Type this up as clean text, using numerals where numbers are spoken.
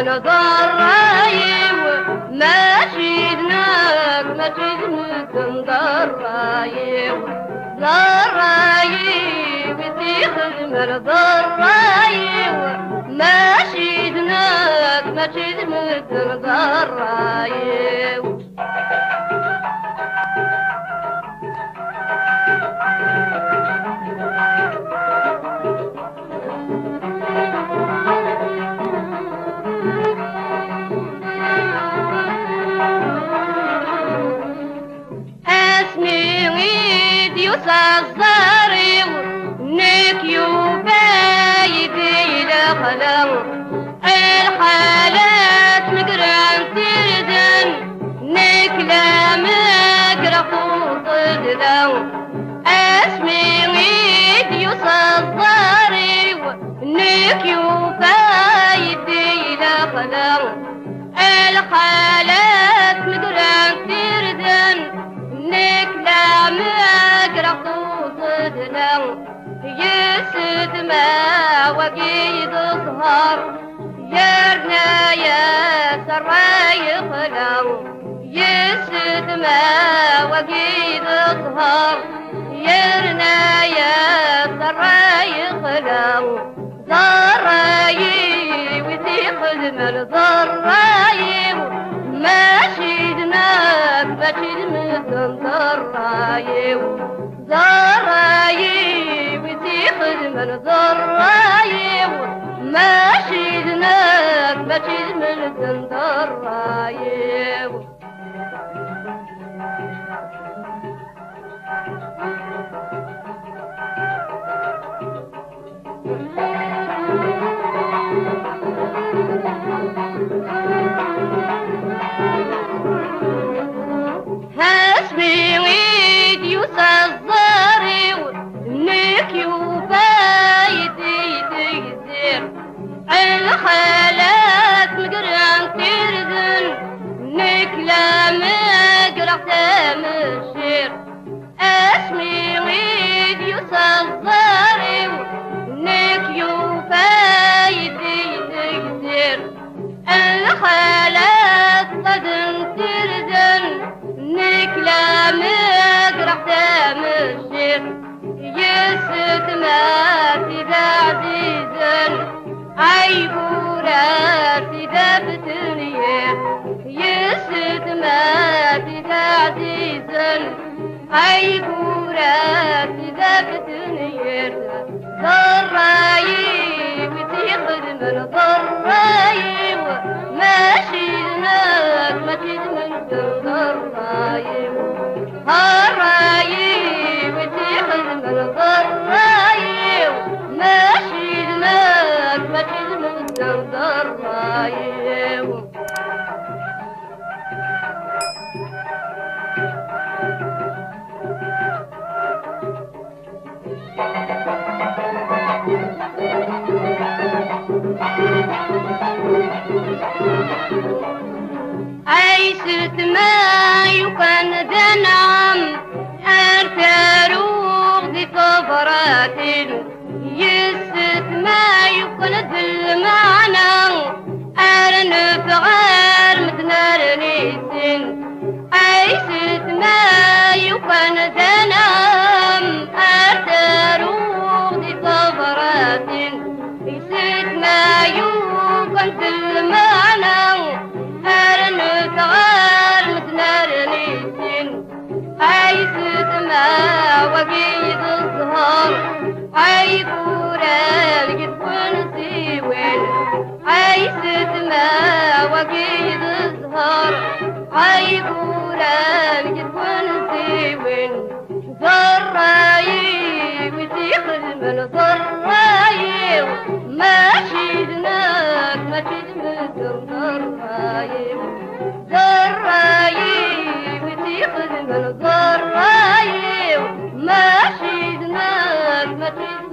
أنا ضرايب ماشي هناك ماشي هناك ضرايب ضرايب تخدم أنا ضرايب ماشي هناك ماشي هناك ضرايب الزاري نك يبايدي دخلوا الحالات مقران تردن نك لا مقرقو ضدلو اسمي ويد الزاري نك يبايدي دخلوا الحالات مقران تردن نك لا مقرقو يسد ما وقيد الظهر يرنا يا سراي خلو يسد ما وقيد الظهر يرنا يا سراي خلو ضراي ودي خدم الضراي ماشي دماغ ماشي دماغ ضراي ضرايب تخدم الضرايب ماشي هناك ماشي هناك ضرايب حسبي ويد يوسف الحالات مقران تردن نكلا مقرح تمشير اسمي ويد يصدري نك يفايدي تقدر الحالات قدن تردن نكلا مقرح تمشير يسد ما في عزيزن عيبورات دابتنيه يسد ما في عزيزا عيبورات دابتنيه ضرايب تخدم الضرايب ماشي هناك ماشي هناك ضرايب ضرايب تخدم الضرايب ماشي هناك ماشي هناك ضرايب عيشت ما يكن ذنعم أرتاروغ دي صبرات يست ما يكن ذلمعنى أرنف غير متنرنيسن عيشت ما يكن ذنعم أرتاروغ دي صبرات يست ما يكن ذلمعنى عيسد ما وقيد الظهر عيبوران جدون سيوين ضرايب وتيخذ من ضرايب ماشي دناك ماشي دمتر ضرايب ضرايب وتيخذ من ضرايب ماشي دناك ماشي